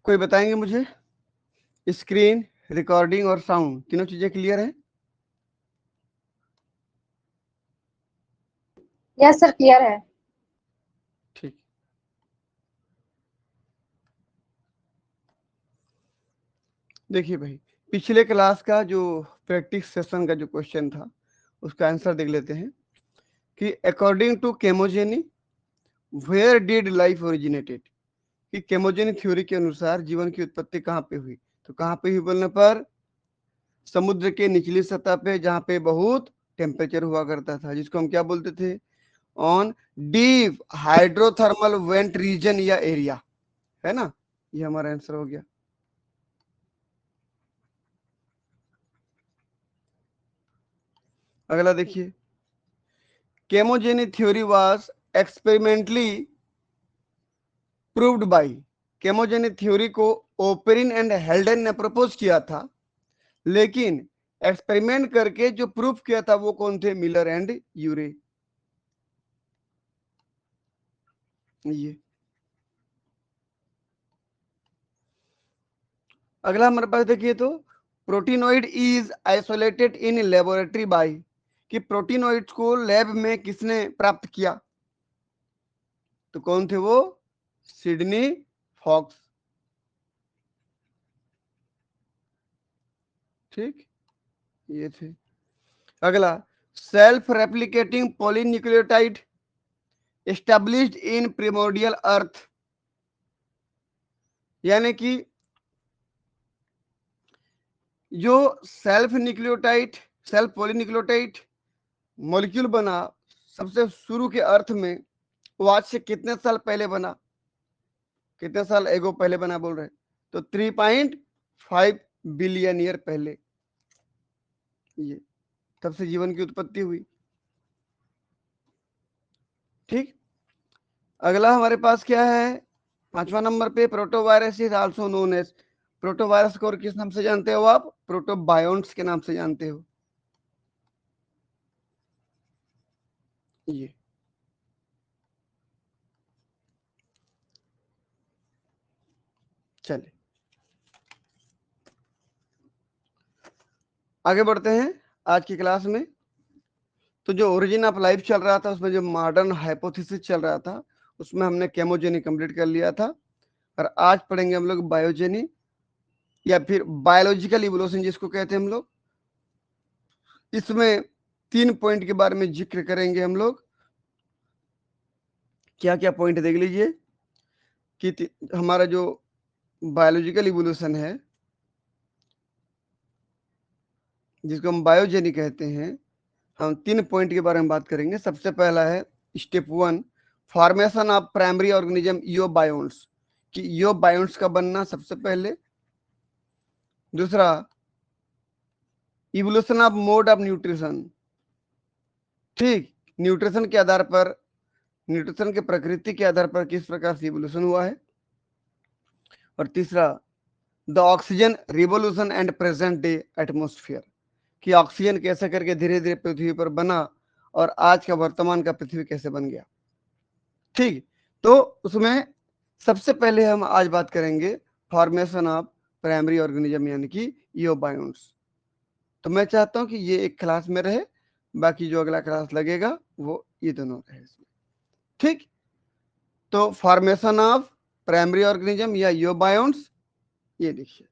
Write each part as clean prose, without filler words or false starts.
कोई बताएंगे मुझे? स्क्रीन, रिकॉर्डिंग और साउंड तीनों चीजें क्लियर है? यस सर, क्लियर है। ठीक। देखिए भाई, पिछले क्लास का जो प्रैक्टिस सेशन का जो क्वेश्चन था उसका आंसर देख लेते हैं कि according to chemogeny where did life originated, कि केमोजेनी थ्योरी के अनुसार जीवन की उत्पत्ति कहाँ पे हुई? तो कहाँ पे हुई बोलने पर समुद्र के निचली सतह पे, जहाँ पे बहुत टेम्परेचर हुआ करता था, जिसको हम क्या बोलते थे? On deep hydrothermal vent region या एरिया, है ना? ये हमारा आंसर हो गया। अगला देखिए, chemogeny theory was experimentally proved by, chemogeny theory को ओपेरिन एंड हेल्डन ने प्रपोज किया था, लेकिन एक्सपेरिमेंट करके जो प्रूफ किया था वो कौन थे? Miller and Urey. ये अगला हमारे पास देखिए, तो proteinoid is isolated in laboratory by, कि प्रोटीनोइड्स को लैब में किसने प्राप्त किया? तो कौन थे वो? Sidney Fox. ठीक, ये थे। अगला, self replicating polynucleotide established in primordial earth, यानी कि जो self nucleotide, self polynucleotide molecule बना सबसे शुरू के अर्थ में, वो आज से कितने साल पहले बना? कितने साल एगो पहले बना बोल रहे? तो 3.5 बिलियन ईयर पहले, ये तब से जीवन की उत्पत्ति हुई। ठीक। अगला हमारे पास क्या है? 5वां नंबर पे, प्रोटोवायरस इज आल्सो नोन एज, प्रोटोवायरस को और किस नाम से जानते हो आप? प्रोटोबायोन्ट्स के नाम से जानते हो। ये चलिए आगे बढ़ते हैं आज की क्लास में। तो जो ओरिजिन ऑफ लाइफ चल रहा था, उसमें जो मॉडर्न हाइपोथेसिस चल रहा था, उसमें हमने केमोजेनी कंप्लीट कर लिया था, और आज पढ़ेंगे हम लोग बायोजेनी, या फिर बायोलॉजिकल इवोल्यूशन जिसको कहते हैं हम लोग। इसमें 3 पॉइंट के बारे में जिक्र करेंगे हम लोग। क्या क्या पॉइंट देख लीजिए कि हमारा जो बायोलॉजिकल इवोल्यूशन है, जिसको हम बायोजेनी कहते हैं, हम 3 पॉइंट के बारे में बात करेंगे। सबसे पहला है step 1, formation of primary organism eubionts, कि यूबायोन्ट्स का बनना सबसे पहले। दूसरा, evolution of mode of nutrition, ठीक, न्यूट्रिशन के आधार पर, न्यूट्रिशन के प्रकृति के आधार पर किस प्रकार से इवोल्यूशन हुआ है। और तीसरा, the oxygen revolution and present day atmosphere, कि ऑक्सीजन कैसे करके धीरे धीरे पृथ्वी पर बना और आज का वर्तमान का पृथ्वी कैसे बन गया। ठीक, तो उसमें सबसे पहले हम आज बात करेंगे फॉर्मेशन ऑफ प्राइमरी ऑर्गेनिज्म, यानी कि यूबायोन्ट्स। तो मैं चाहता हूं कि ये एक क्लास में रहे, बाकी जो अगला क्लास लगेगा वो ये दोनों रहे इसमें। ठीक, तो फॉर्मेशन ऑफ प्राइमरी ऑर्गेनिज्म या यूबायोन्ट्स, ये देखिए,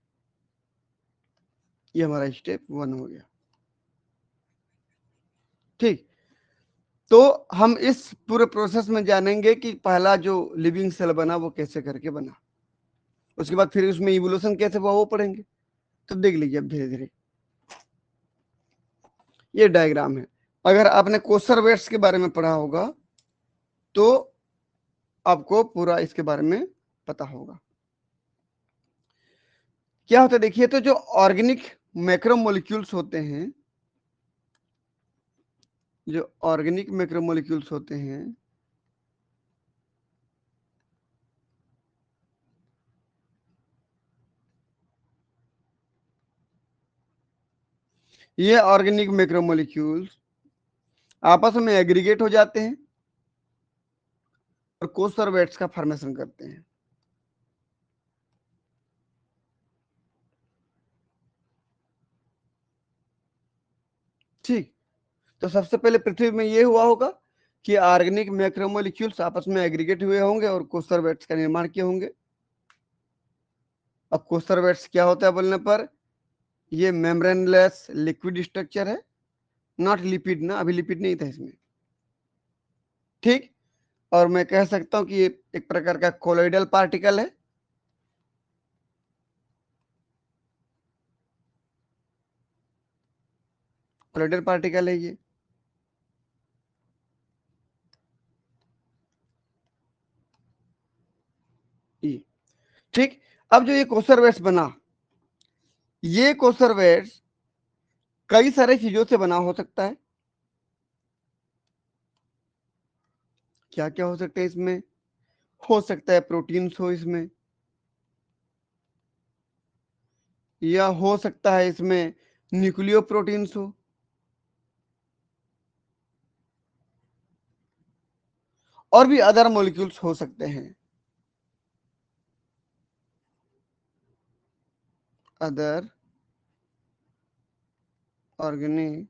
ये हमारा स्टेप 1 हो गया। ठीक, तो हम इस पूरे प्रोसेस में जानेंगे कि पहला जो लिविंग सेल बना वो कैसे करके बना, उसके बाद फिर उसमें इवोल्यूशन कैसे हुआ वो पढ़ेंगे। तो देख लीजिए अब धीरे धीरे, ये डायग्राम है। अगर आपने कोसर वेट्स के बारे में पढ़ा होगा तो आपको पूरा इसके बारे में पता होगा। क्या होता है देखिए, तो जो ऑर्गेनिक मैक्रोमोलिक्यूल्स होते हैं, जो ऑर्गेनिक मैक्रोमोलिक्यूल्स होते हैं, ये ऑर्गेनिक मैक्रोमोलिक्यूल्स आपस में एग्रीगेट हो जाते हैं और कोसर वेट्स का फॉर्मेशन करते हैं। ठीक, तो सबसे पहले पृथ्वी में ये हुआ होगा कि ऑर्गेनिक मैक्रोमोलिक्यूल्स आपस में एग्रीगेट हुए होंगे और कोस्टरवेट्स का निर्माण किए होंगे। अब कोस्टरवेट्स क्या होता है बोलने पर, ये मेम्ब्रेनलेस लिक्विड स्ट्रक्चर है, नॉट लिपिड ना, अभी लिपिड नहीं था इसमें। ठीक, और मैं कह सकता हूं कि ये एक प्रकार का कोलोइडल पार्टिकल है। कोलोइडल पार्टिकल है ये। ठीक, अब जो ये कोस्टरवेट्स बना, ये कोस्टरवेट्स कई सारे चीजों से बना हो सकता है। क्या क्या हो सकता है इसमें? हो सकता है प्रोटीन्स हो इसमें, या हो सकता है इसमें न्यूक्लियो प्रोटीन्स हो, और भी अदर मॉलिक्यूल्स हो सकते हैं, अदर ऑर्गेनिक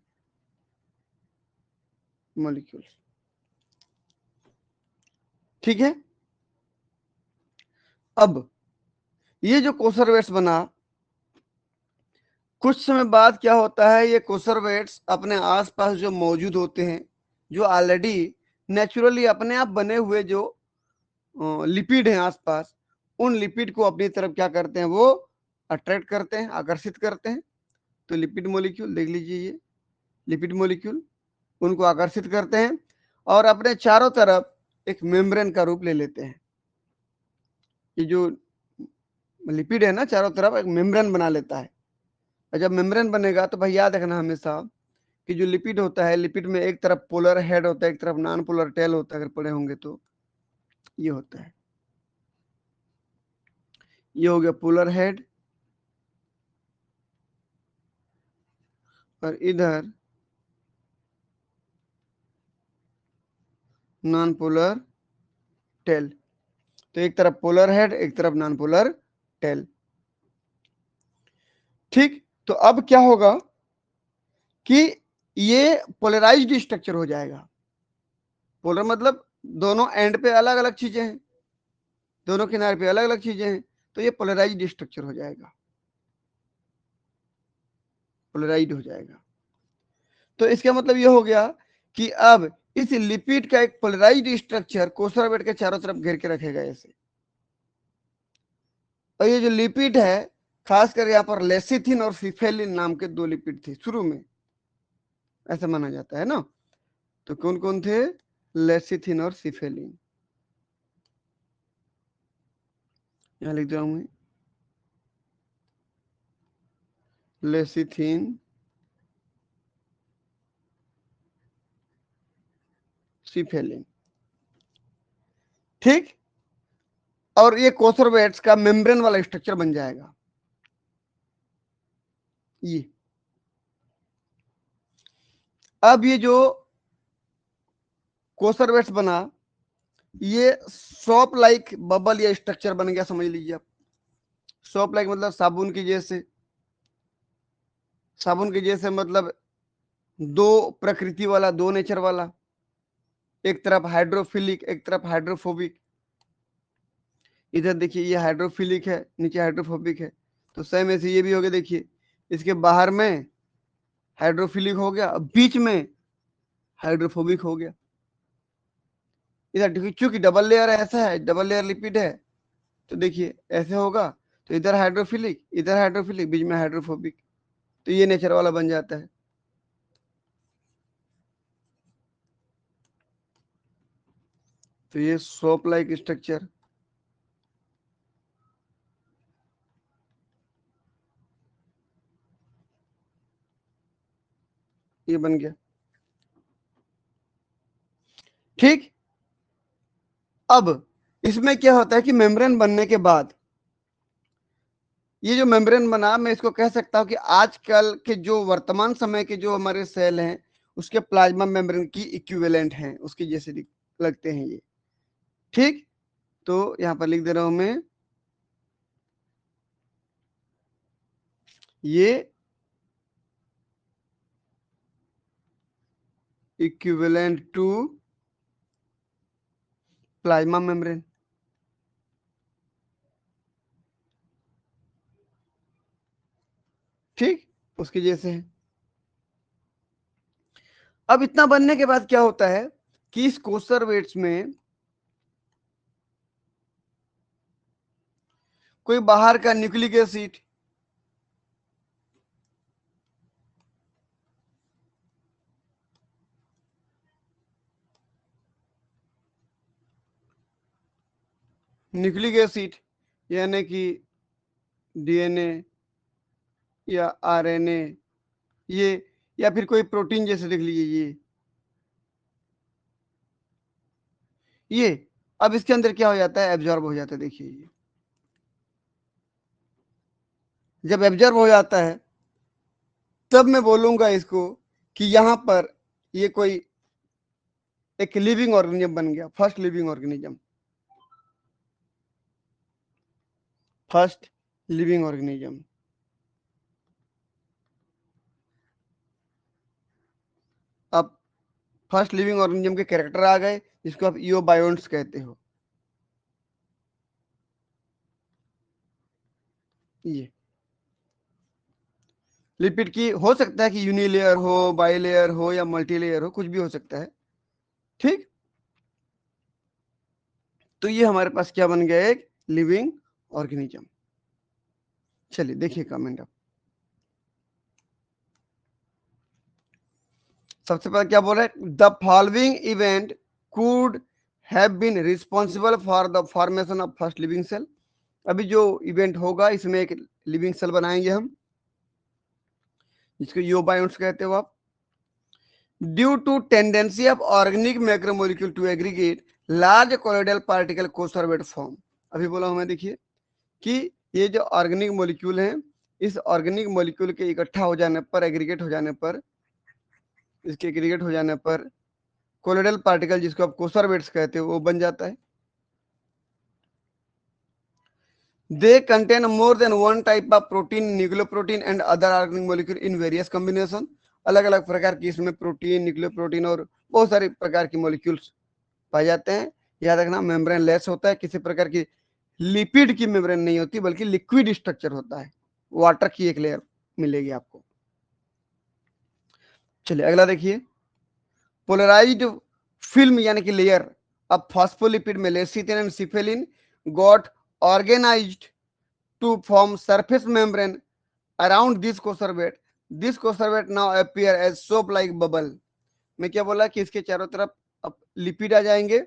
मॉलिक्यूल्स। ठीक है, अब ये जो कोसरवेट्स बना, कुछ समय बाद क्या होता है, ये कोसरवेट्स अपने आसपास जो मौजूद होते हैं, जो ऑलरेडी नेचुरली अपने आप बने हुए जो लिपिड हैं आसपास, उन लिपिड को अपनी तरफ क्या करते हैं, वो अट्रैक्ट करते हैं, आकर्षित करते हैं। तो लिपिड मॉलिक्यूल देख लीजिए, ये लिपिड मॉलिक्यूल उनको आकर्षित करते हैं और अपने चारों तरफ एक मेम्ब्रेन का रूप ले लेते हैं। ये जो लिपिड है ना, चारों तरफ एक मेम्ब्रेन बना लेता है। और जब मेम्ब्रेन बनेगा तो भाई याद रखना हमेशा कि जो लिपिड होता है, लिपिड में एक तरफ पोलर हेड होता है, एक तरफ नॉन पोलर टेल होता है, अगर पढ़े होंगे तो ये होता है। ये हो गया पोलर हेड, और इधर नॉन पोलर टेल। तो एक तरफ पोलर हेड, एक तरफ नॉन पोलर टेल। ठीक, तो अब क्या होगा कि ये पोलराइज्ड स्ट्रक्चर हो जाएगा। पोलर मतलब दोनों एंड पे अलग अलग चीजें हैं, दोनों किनारे पे अलग अलग चीजें हैं, तो ये पोलराइज्ड स्ट्रक्चर हो जाएगा, पोलराइज्ड हो जाएगा। तो इसका मतलब ये हो गया कि अब इस लिपिड का एक पोलराइज्ड स्ट्रक्चर कोसरावेट के चारों तरफ घेर के रखेगा ऐसे। और ये जो लिपिड है, खासकर यहाँ पर लेसिथिन और सिफेलिन नाम के दो लिपिड थे शुरू में, ऐसा माना जाता है ना। तो कौन कौन थे? लेसिथिन और सिफेलिन। यहां लिख दिया हूं, लेसिथिन सिफेलिन। ठीक, और ये कोसरवेट्स का मेम्ब्रेन वाला स्ट्रक्चर बन जाएगा। ये अब ये जो कोसरवेट्स बना, ये सोप लाइक बबल या स्ट्रक्चर बन गया, समझ लीजिए आप। सोप लाइक मतलब साबुन की जैसे, साबुन की जैसे मतलब दो प्रकृति वाला, दो नेचर वाला, एक तरफ हाइड्रोफिलिक, एक तरफ हाइड्रोफोबिक। इधर देखिए ये हाइड्रोफिलिक है, नीचे हाइड्रोफोबिक है, तो सेम ऐसे ये भी हो गया। देखिए इसके बाहर में हाइड्रोफिलिक हो गया, बीच में हाइड्रोफोबिक हो गया। इधर चूंकि डबल लेयर ऐसा है, डबल लेयर लिपिड है, तो देखिए ऐसे होगा, तो इधर हाइड्रोफिलिक, इधर हाइड्रोफिलिक, बीच में हाइड्रोफोबिक, तो ये नेचर वाला बन जाता है। तो ये सोप लाइक स्ट्रक्चर, ये बन गया। ठीक, अब इसमें क्या होता है कि मेम्ब्रेन बनने के बाद, ये जो मेम्ब्रेन बना, मैं इसको कह सकता हूं कि आजकल के जो वर्तमान समय के जो हमारे सेल हैं, उसके प्लाज्मा मेम्ब्रेन की इक्विवेलेंट हैं, उसके जैसे लगते हैं ये। ठीक, तो यहां पर लिख दे रहा हूं मैं, ये इक्विवेलेंट टू प्लाज्मा मेम्ब्रेन। ठीक, उसके जैसे है। अब इतना बनने के बाद क्या होता है कि इस कोसरवेट्स में कोई बाहर का न्यूक्लिक एसिड, न्यूक्लिक एसिड यानी कि डीएनए या आरएनए, ये या फिर कोई प्रोटीन जैसे देख लीजिए ये अब इसके अंदर क्या हो जाता है, एब्जॉर्ब हो जाता है। देखिए ये जब एब्जॉर्ब हो जाता है तब मैं बोलूंगा इसको कि यहां पर ये कोई एक लिविंग ऑर्गेनिज्म बन गया, first living organism, first living organism. अब फर्स्ट लिविंग ऑर्गेनिज्म के कैरेक्टर आ गए जिसको आप ईओबायोन्ट्स कहते हो। ये लिपिड की हो सकता है कि यूनिलेयर हो, बाइलेयर हो या मल्टीलेयर हो, कुछ भी हो सकता है। ठीक, तो ये हमारे पास क्या बन गया, एक लिविंग ऑर्गेनिज्म। चलिए देखिए कमेंट। अब सबसे पहले क्या बोल रहा है, the following event could have been responsible for the formation of first living cell. अभी जो इवेंट होगा इसमें एक लिविंग सेल बनाएंगे हम, जिसको यूबायोन्ट्स कहते हो आप। Due to tendency of organic macromolecule to aggregate large colloidal particle coacervate form. अभी बोला हमें, देखिए कि ये जो ऑर्गेनिक मॉलिक्यूल हैं, इस ऑर्गेनिक मॉलिक्यूल के इकट्ठा हो जाने पर, एग्रीगेट हो जाने पर, इसके एग्रीगेट हो जाने पर कोलोइडल पार्टिकल, जिसको आप कोसर्वेट्स कहते हो, वो बन जाता है। They contain more than one type of protein, nucleoprotein and other organic molecule in various combination. अलग अलग प्रकार की इसमें प्रोटीन, न्यूक्लियोप्रोटीन और बहुत सारे प्रकार की मॉलिक्यूल्स पाए जाते हैं। याद रखना, मेम्ब्रेन लेस होता है, किसी प्रकार की लिपिड की मेम्ब्रेन नहीं होती, बल्कि लिक्विड स्ट्रक्चर होता है, वाटर की एक लेयर मिलेगी आपको। चलिए अगला देखिए, पोलराइज्ड फिल्म यानी कि लेयर ऑफ फॉस्फोलिपिड में lecithin and cephalin got organised to form surface membrane around this coacervate. This coacervate now appear as soap like bubble. मैं क्या बोला कि इसके चारों तरफ अब लिपिड आ जाएंगे,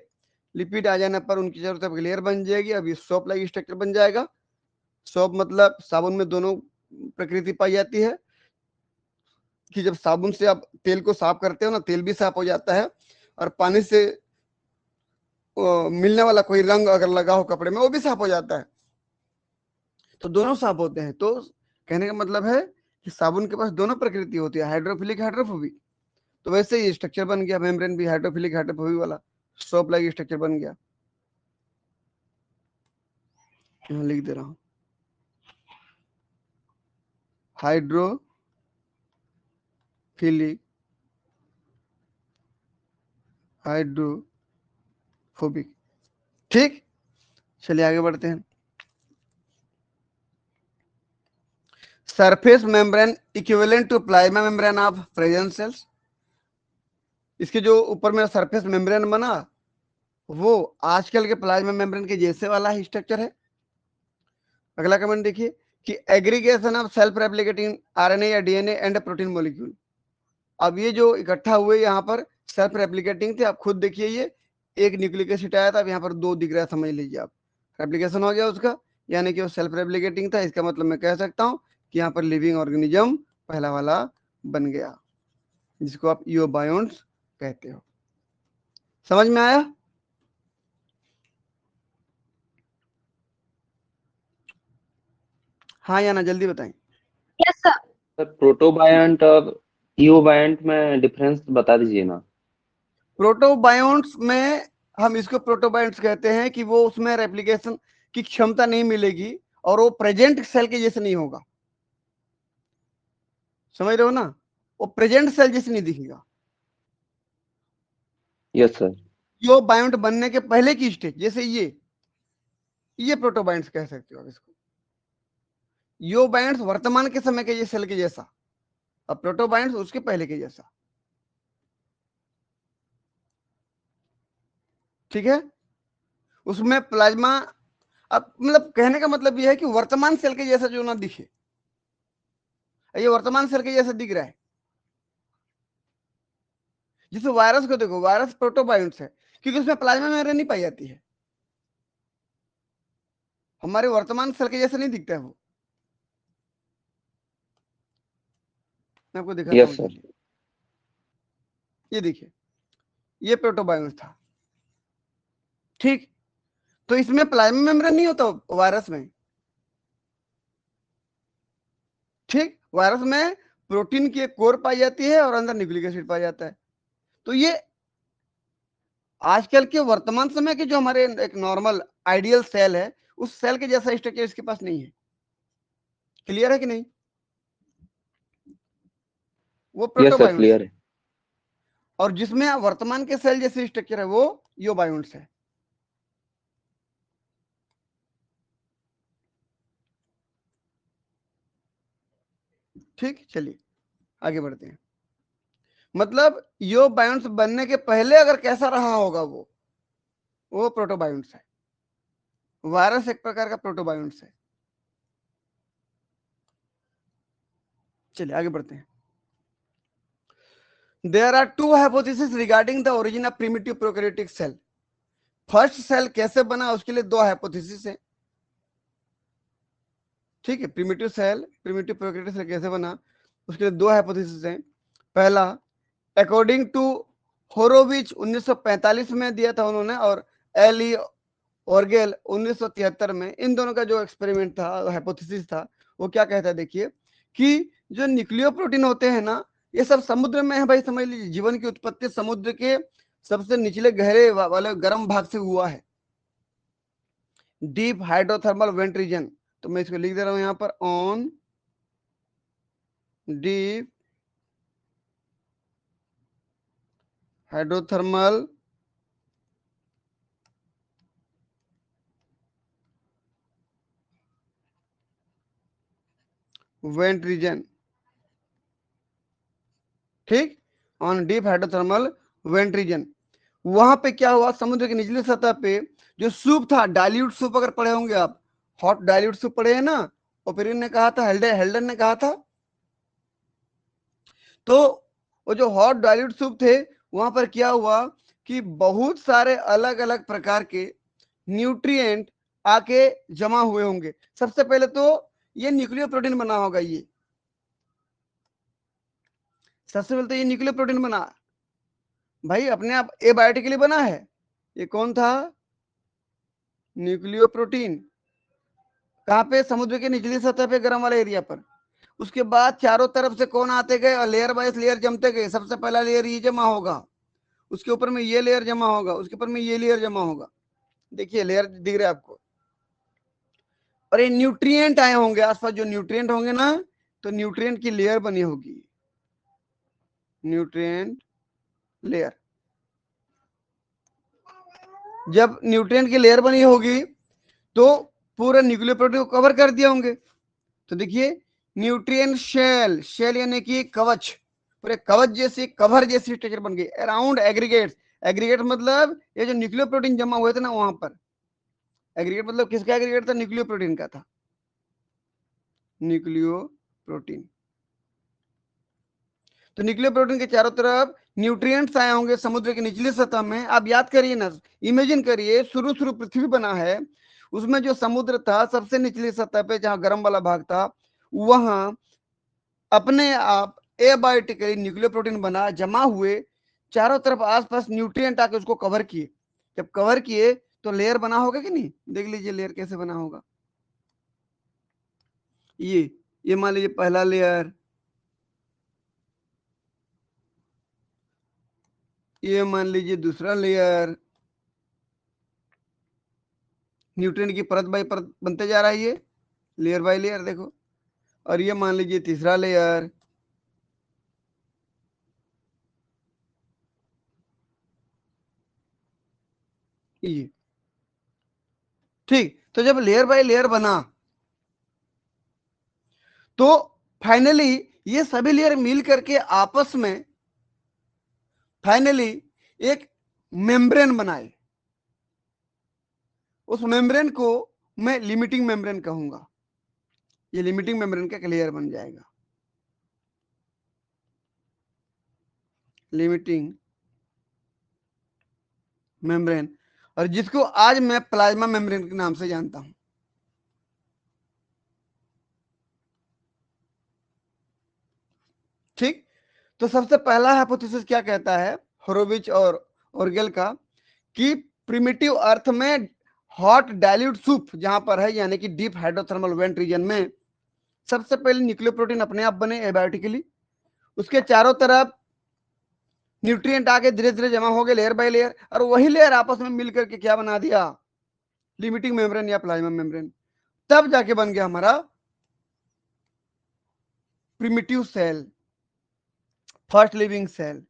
लिपिड आ जाने पर उनकी चारों तरफ लेयर बन जाएगी। अब ये सोप लाइक स्ट्रक्चर बन जाएगा। सोप मतलब साबुन में दोनों प्रकृति पाई जाती है कि जब साबुन से आप तेल को साफ करते हो ना, तेल भी साफ हो जाता है, और पानी से मिलने वाला कोई रंग अगर लगा हो कपड़े में वो भी साफ हो जाता है, तो दोनों साफ होते हैं। तो कहने का मतलब है कि साबुन के पास दोनों प्रकृति होती है, हाइड्रोफिलिक, हाइड्रोफोबिक। तो वैसे ही स्ट्रक्चर बन गया, मेम्ब्रेन भी हाइड्रोफिलिक, हाइड्रोफोबिक वाला सोप लाइक स्ट्रक्चर बन गया। यहाँ लिख दे रहा हूं, हाइड्रोफिलिक, हाइड्रोफोबिक। ठीक, चलिए आगे बढ़ते हैं। Surface membrane equivalent to plasma membrane of present cells. इसके जो ऊपर में सरफेस मेम्ब्रेन बना वो आजकल के प्लाज्मा मेम्ब्रेन के जैसे वाला ही स्ट्रक्चर है। अगला कमेंट देखिए कि aggregation of self replicating RNA या डीएनए एंड प्रोटीन मॉलिक्यूल। अब ये जो इकट्ठा हुए यहाँ पर सेल्फ रेप्लिकेटिंग थे, आप खुद देखिए, ये एक न्यूक्लिक एसिड आया था, अब यहाँ पर दो दिख रहा है, समझ लीजिए आप, रेप्लिकेशन हो गया उसका, यानी कि वो सेल्फ रेप्लिकेटिंग था। इसका मतलब मैं कह सकता हूँ कि यहाँ पर लिविंग ऑर्गेनिज्म पहला वाला बन गया, जिसको आप ईओबायोन्ट्स कहते हो। समझ में आया? हाँ या ना, जल्दी बताएं। Yes sir. प्रोटोबायंट और ईओबायंट में डिफरेंस बता दीजिए ना। प्रोटोबायोन्ट्स में हम इसको प्रोटोबायोन्ट्स कहते हैं कि वो उसमें रेप्लिकेशन की क्षमता नहीं मिलेगी और वो प्रेजेंट सेल के जैसे नहीं होगा। समझ रहे हो ना, वो प्रेजेंट सेल जैसे नहीं दिखेगा। Yes sir. यो बायोन्ट बनने के पहले की स्टेज, जैसे ये प्रोटोबायोन्ट्स कह सकते हो आप इसको। यो बायोन्ट्स वर्तमान के समय के ये सेल के जैसा, और प्रोटोबायोन्ट्स उसके पहले के जैसा। ठीक है, उसमें प्लाज्मा, अब मतलब कहने का मतलब यह है कि वर्तमान सेल के जैसा जो ना दिखे, ये वर्तमान सेल के जैसा दिख रहा है। जैसे वायरस को देखो, वायरस प्रोटोबायोन्ट्स है क्योंकि उसमें प्लाज्मा मेम्ब्रेन नहीं पाई जाती है, हमारे वर्तमान सेल के जैसा नहीं दिखता है वो। मैं आपको दिखाता यस हूं, सर। चलिए ये देखिए, ये प्रोटोबायोन्ट्स था। ठीक, तो इसमें प्लाज्मा मेम्ब्रेन नहीं होता वायरस में। ठीक, वायरस में प्रोटीन की एक कोर पाई जाती है और अंदर न्यूक्लिक एसिड पाया जाता है। तो ये आजकल के वर्तमान समय के जो हमारे एक नॉर्मल आइडियल सेल है, उस सेल के जैसा स्ट्रक्चर इसके पास नहीं है। क्लियर है कि नहीं? वो यस सर, प्रोटोबायोन्ट्स क्लियर है, है। और जिसमें वर्तमान के सेल जैसे स्ट्रक्चर है वो यूबायोन्ट्स है। ठीक, चलिए आगे बढ़ते हैं। मतलब यूबायोन्ट्स बनने के पहले अगर कैसा रहा होगा वो प्रोटोबायोन्ट्स है। वायरस एक प्रकार का प्रोटोबायोन्ट्स है। चलिए आगे बढ़ते हैं। There are two hypotheses regarding the origin of primitive prokaryotic cell. First cell कैसे बना उसके लिए दो हाइपोथेसिस है। ठीक है, प्रिमिटिव प्रोकैरियोटिक सेल कैसे बना उसके लिए दो हाइपोथेसिस हैं। पहला, अकॉर्डिंग टू होरोविच 1945 में दिया था उन्होंने, और एली ऑर्गेल 1973 में। इन दोनों का जो एक्सपेरिमेंट था, हाइपोथेसिस था, वो क्या कहता है देखिए, कि जो न्यूक्लियो प्रोटीन होते हैं ना, ये सब समुद्र में है भाई। समझ लीजिए जीवन की उत्पत्ति समुद्र के सबसे निचले गहरे वाले गर्म भाग से हुआ है, डीप हाइड्रोथर्मल वेंट रीजन। तो मैं इसको लिख दे रहा हूं यहां पर, on deep hydrothermal vent region. ठीक, on deep hydrothermal vent region. वहां पे क्या हुआ, समुद्र की निचली सतह पे जो सूप था, डाइल्यूट सूप, अगर पढ़े होंगे आप, हॉट डाइल्यूट सूप पढ़े हैं ना, ओपेरिन ने कहा था, हेल्डन ने कहा था। तो वो जो हॉट डाइल्यूट सूप थे, वहां पर क्या हुआ कि बहुत सारे अलग अलग प्रकार के न्यूट्रिएंट आके जमा हुए होंगे। सबसे पहले तो ये न्यूक्लियो प्रोटीन बना होगा, ये सबसे पहले तो ये न्यूक्लियो प्रोटीन बना भाई, अपने आप एबायोटिकली बना है। ये कौन था? Nucleo protein. कहाँ पे? समुद्र के निचली सतह पे, गर्म वाले एरिया पर। उसके बाद चारों तरफ से कौन आते गए और लेयर बाय लेयर जमते गए। सबसे पहला लेयर ये जमा होगा, उसके ऊपर में ये लेयर जमा होगा, उसके ऊपर में ये लेयर जमा होगा। देखिए लेयर दिख रहे आपको, और ये न्यूट्रिएंट आए होंगे आसपास। जो न्यूट्रिएंट होंगे ना, तो न्यूट्रिएंट की लेयर बनी होगी, न्यूट्रिएंट लेयर। जब न्यूट्रिएंट की लेयर बनी होगी तो पूरा न्यूक्लियर प्रोटीन को कवर कर दिया होंगे। तो देखिए न्यूट्रिएंट शेल, शेल यानी कि कवच, पूरे कवच जैसी, कवर जैसी स्ट्रक्चर बन गई अराउंड एग्रीगेट्स। एग्रीगेट मतलब ये जो न्यूक्लियर प्रोटीन जमा हुए थे ना वहां पर। एग्रीगेट मतलब किसका एग्रीगेट था? न्यूक्लियो प्रोटीन का था, न्यूक्लियो प्रोटीन। तो न्यूक्लियो प्रोटीन के चारों तरफ न्यूट्रिएंट्स आए होंगे समुद्र की निचली सतह में। आप याद करिए ना, इमेजिन करिए, शुरू शुरू पृथ्वी बना है, उसमें जो समुद्र था सबसे निचली सतह पे जहां गर्म वाला भाग था, वहां अपने आप एबायोटिकली न्यूक्लियो प्रोटीन बना, जमा हुए चारों तरफ, आसपास न्यूट्रिएंट आके उसको कवर किए। जब कवर किए तो लेयर बना होगा कि नहीं? देख लीजिए लेयर कैसे बना होगा। ये मान लीजिए पहला लेयर, ये मान लीजिए दूसरा लेयर, न्यूट्रिएंट की परत बाई परत बनते जा रहा है ये, लेयर बाय लेयर देखो। और ये मान लीजिए तीसरा लेयर, ये ठीक। तो जब लेयर बाय लेयर बना तो फाइनली ये सभी लेयर मिल करके आपस में फाइनली एक मेम्ब्रेन बनाए। उस मेम्ब्रेन को मैं लिमिटिंग मेम्ब्रेन कहूंगा। ये लिमिटिंग मेम्ब्रेन का लेयर बन जाएगा, लिमिटिंग मेम्ब्रेन, और जिसको आज मैं प्लाज्मा मेम्ब्रेन के नाम से जानता हूं। ठीक। तो सबसे पहला हाइपोथेसिस क्या कहता है होरोविच और ओर्गेल का, कि प्रिमिटिव अर्थ में हॉट डाइल्यूट सूप जहां पर है, यानी कि डीप हाइड्रोथर्मल वेंट रीजन में, सबसे पहले न्यूक्लियोप्रोटीन अपने आप बने एबायोटिकली। उसके चारों तरफ न्यूट्रिएंट आके धीरे धीरे जमा हो गए लेयर बाय लेयर, और वही लेयर आपस में मिल करके क्या बना दिया, लिमिटिंग मेम्ब्रेन या प्लाज्मा मेम्ब्रेन। तब जाके बन गया हमारा primitive cell, first living cell,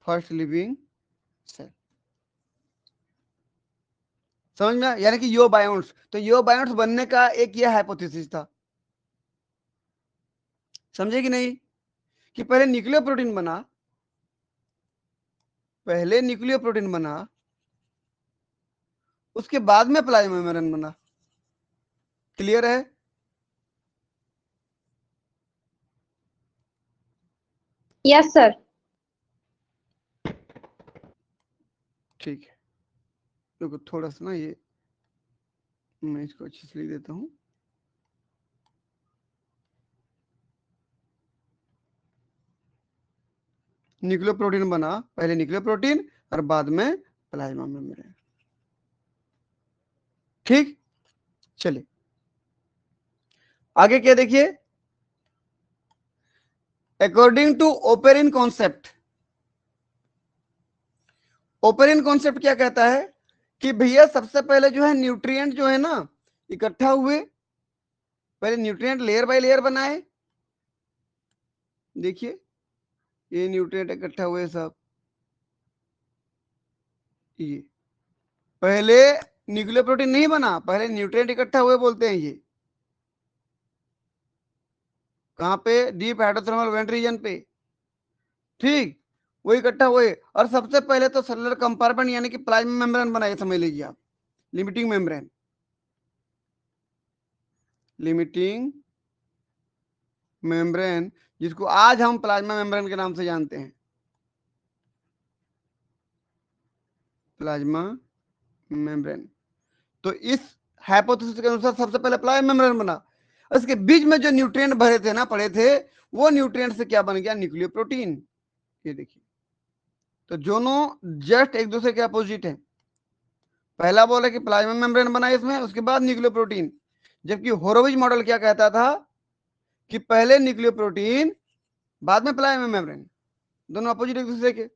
first living cell. समझ में? यानी कि यो बायोन्ट्स, तो यो बायोन्ट्स बनने का एक यह हाइपोथेसिस था। समझे कि नहीं? कि पहले न्यूक्लियोप्रोटीन बना, पहले न्यूक्लियोप्रोटीन बना, उसके बाद में प्लाज्मा मेम्ब्रेन बना। क्लियर है? Yes sir. ठीक है, देखो थोड़ा सा ना ये मैं इसको अच्छे से लिख देता हूं। न्यूक्लियोप्रोटीन बना, पहले न्यूक्लियोप्रोटीन और बाद में प्लाज्मा मेम्ब्रेन। ठीक, चलिए आगे क्या देखिए। According to Oparin concept, Oparin concept क्या कहता है कि भैया सबसे पहले जो है न्यूट्रिएंट जो है ना इकट्ठा हुए, पहले न्यूट्रिएंट लेयर बाय लेयर बनाए। देखिए ये न्यूट्रिएंट इकट्ठा हुए सब, ये पहले न्यूक्लियोप्रोटीन नहीं बना, पहले न्यूट्रिएंट इकट्ठा हुए बोलते हैं। ये कहां पे? डीप हाइड्रोथर्मल वेंट रीजन पे। ठीक, वो इकट्ठा हुए, और सबसे पहले तो सेलुलर कंपार्टमेंट यानी कि प्लाज्मा मेम्ब्रेन बनाए, समझ लीजिए आप, लिमिटिंग मेम्ब्रेन, लिमिटिंग मेम्ब्रेन, जिसको आज हम प्लाज्मा मेम्ब्रेन के नाम से जानते हैं, प्लाज्मा मेम्ब्रेन। तो इस हाइपोथेसिस के अनुसार सबसे पहले प्लाज्मा मेम्ब्रेन बना, उसके बीच में जो न्यूट्रिएंट भरे थे ना, पड़े थे, वो न्यूट्रिएंट से क्या बन गया? न्यूक्लियोप्रोटीन। ये देखिए, तो दोनों जस्ट एक दूसरे के अपोजिट है। पहला बोला कि प्लाज्मा मेम्ब्रेन बना इसमें, उसके बाद न्यूक्लियोप्रोटीन। जबकि होरोविच मॉडल क्या कहता था कि पहले न्यूक्लियोप्रोटीन बाद में प्लाज्मा मेम्ब्रेन, दोनों अपोजिट एक दूसरे के,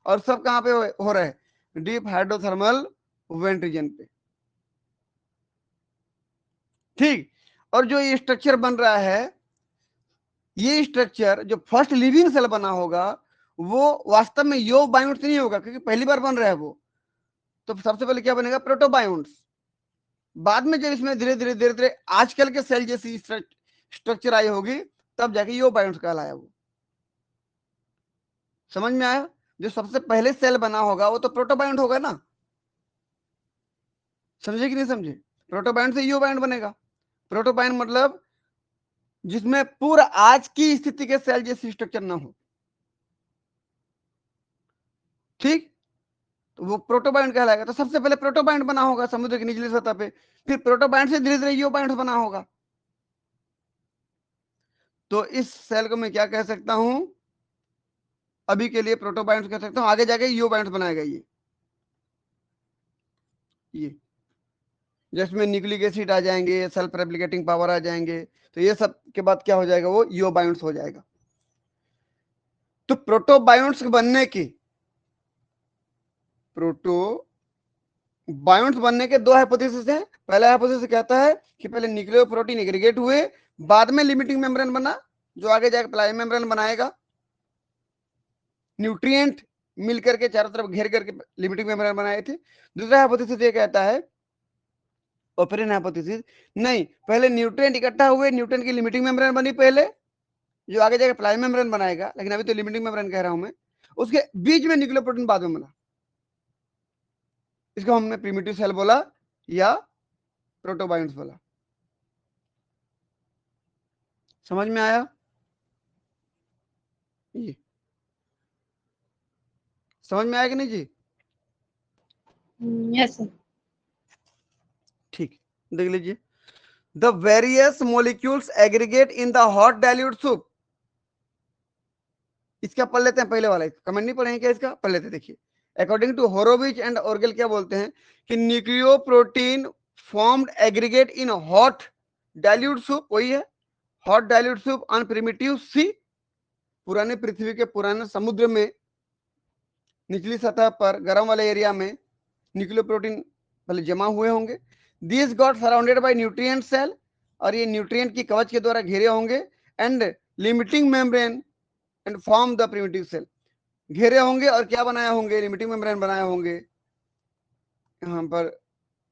और सब कहां पे हो रहे हैं? डीप हाइड्रोथर्मल वेंट रीजन पे। ठीक, और जो ये स्ट्रक्चर बन रहा है, ये स्ट्रक्चर जो फर्स्ट लिविंग सेल बना होगा वो वास्तव में यो बायोन्ट्स नहीं होगा, क्योंकि पहली बार बन रहा है वो। तो सबसे पहले क्या बनेगा? प्रोटोबायोन्ट्स। बाद में जब इसमें धीरे धीरे धीरे धीरे आजकल के सेल जैसी स्ट्रक्चर आई होगी, तब जाके यो बायोन्ट्स कहलाया वो। समझ में आया? जो सबसे पहले सेल बना होगा वो तो प्रोटोबायोन्ट होगा ना। समझे कि नहीं समझे? प्रोटोबायोन्ट से यो बायोन्ट बनेगा। प्रोटोबायोन्ट मतलब जिसमें पूरा आज की स्थिति के सेल जैसी स्ट्रक्चर ना हो। ठीक, तो वो प्रोटोबायोन्ट कहलाएगा। तो सबसे पहले प्रोटोबायोन्ट बना होगा समुद्र की निचली सतह पे, फिर प्रोटोबायोन्ट से धीरे धीरे यो बायोन्ट बना होगा। तो इस सेल को मैं क्या कह सकता हूं? अभी के लिए प्रोटोबायोन्ट कह सकता हूं, आगे जाके यो बायोन्ट बनाएगा ये जिसमें न्यूक्लिक एसिड आ जाएंगे, सेल्फ रेप्लिकेटिंग पावर आ जाएंगे, तो ये सब के बाद क्या हो जाएगा? वो यो बायोन्ट्स हो जाएगा। तो प्रोटोबायोन्ट्स बनने की, प्रोटोबायोन्ट्स बनने के दो हाइपोथेसिस हैं। पहला हाइपोथेसिस कहता है कि पहले न्यूक्लियोप्रोटीन एग्रीगेट हुए, बाद में लिमिटिंग मेम्ब्रेन बना, जो आगे जाकर प्लाज्मा मेम्ब्रेन बनाएगा। न्यूट्रिएंट मिल करके चारों तरफ घेर करके लिमिटिंग मेम्ब्रेन बनाए थे। दूसरा हाइपोथेसिस ये कहता है, ओपेरन हाइपोथेसिस, नहीं, पहले न्यूट्रिएंट इकट्ठा हुए, न्यूट्रिएंट की लिमिटिंग मेम्ब्रेन बनी पहले, जो आगे जाकर प्लाज्मा मेम्ब्रेन बनाएगा, लेकिन अभी तो लिमिटिंग मेम्ब्रेन कह रहा हूं मैं। उसके बीच में न्यूक्लियोप्रोटीन बाद में बना, इसको हमने प्रिमिटिव सेल बोला या प्रोटोबायोन्ट्स बोला। समझ में आया? ये समझ में आया कि नहीं जी? Yes, sir. ठीक, देख लीजिए, the various molecules aggregate in the hot dilute soup. इसका पढ़ लेते हैं, पहले वाला कमेंट नहीं पढ़ेंगे क्या, इसका पढ़ लेते हैं। देखिए, according to Horowitz and Orgel क्या बोलते हैं कि nucleoprotein formed aggregate in hot dilute soup, वही है hot dilute soup on primitive sea, पुराने पृथ्वी के पुराने समुद्र में निचली सतह पर गर्म वाले एरिया में न्यूक्लियोप्रोटीन पहले जमा हुए होंगे। This got surrounded by nutrient cell, और ये न्यूट्रिएंट की कवच के द्वारा घेरे होंगे, and limiting membrane and form the primitive cell, घेरे होंगे और क्या बनाए होंगे, लिमिटिंग मेम्ब्रेन बनाए होंगे यहाँ पर,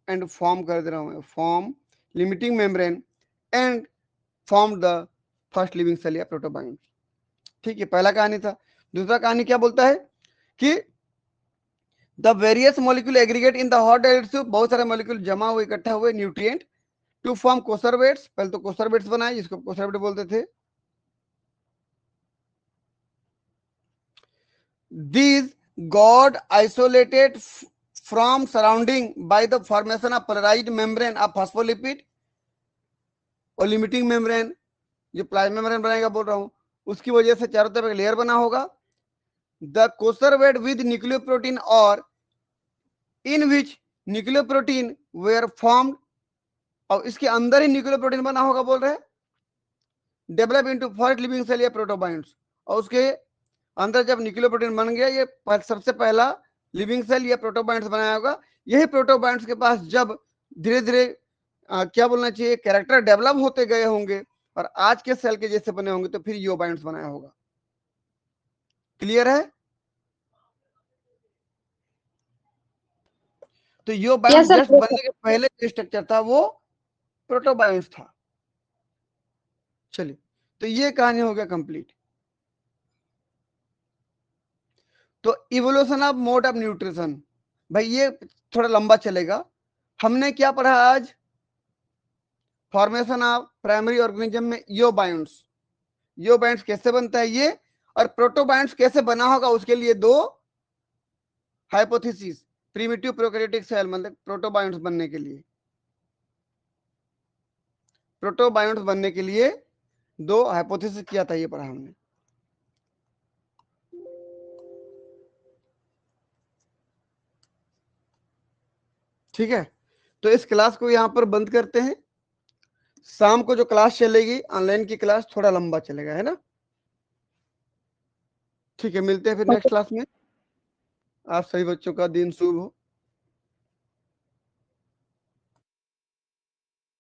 एंड फॉर्म कर दे रहा हूं, form limiting membrane and form the first living cell या प्रोटोबायोन्ट। ठीक है, पहला कहानी था। दूसरा कहानी क्या बोलता है कि the various molecule aggregate in the hot dilute soup, बहुत सारे मॉलिक्यूल जमा हुए, इकट्ठा हुए न्यूट्रिएंट टू फॉर्म कोसर्वेट्स, पहले तो कोसर्वेट्स बनाए जिसको कोसर्वेट बोलते थे। These got isolated from surrounding by the formation of polarized membrane of phospholipid, और लिमिटिंग मेम्ब्रेन जो प्लाज्मा मेम्ब्रेन बनाएगा बोल रहा हूं, उसकी वजह से चारों तरफ एक लेयर बना होगा। द कोसर्वेट विद न्यूक्लियोप्रोटीन और इन विच न्यूक्लियोप्रोटीन वेयर फॉर्म्ड, और इसके अंदर ही न्यूक्लियोप्रोटीन बना होगा बोल रहे हैं, develop into first living cell या प्रोटोबायोन्ट्स, और उसके अंदर जब न्यूक्लियोप्रोटीन बन गया, ये सबसे पहला लिविंग सेल या प्रोटोबायोन्ट्स बनाया होगा। यही प्रोटोबायोन्ट्स के पास जब धीरे धीरे क्या बोलना चाहिए, कैरेक्टर डेवलप होते गए होंगे और आज के सेल के जैसे बने होंगे, तो फिर यूबायोन्ट्स बनाया होगा। क्लियर है? तो यूबायोन्ट्स Yes, sir. जस्ट बनने के पहले जो स्ट्रक्चर था वो प्रोटोबायोन्ट्स था। चलिए, तो ये कहानी हो गया कंप्लीट। तो evolution of mode of nutrition, भाई ये थोड़ा लंबा चलेगा। हमने क्या पढ़ा आज, फॉर्मेशन ऑफ प्राइमरी ऑर्गेनिज्म में यूबायोन्ट्स, यूबायोन्ट्स कैसे बनता है ये, और प्रोटोबायोन्ट्स कैसे बना होगा, उसके लिए दो हाइपोथेसिस, प्रिमिटिव प्रोकैरियोटिक सेल मतलब प्रोटोबायोन्ट्स बनने के लिए, प्रोटोबायोन्ट्स बनने के लिए दो हाइपोथेसिस किया था, ये पढ़ा हमने। ठीक है, तो इस क्लास को यहां पर बंद करते हैं। शाम को जो क्लास चलेगी ऑनलाइन की क्लास, थोड़ा लंबा चलेगा, है ना? ठीक है, मिलते हैं फिर नेक्स्ट क्लास में। आप सभी बच्चों का दिन शुभ हो।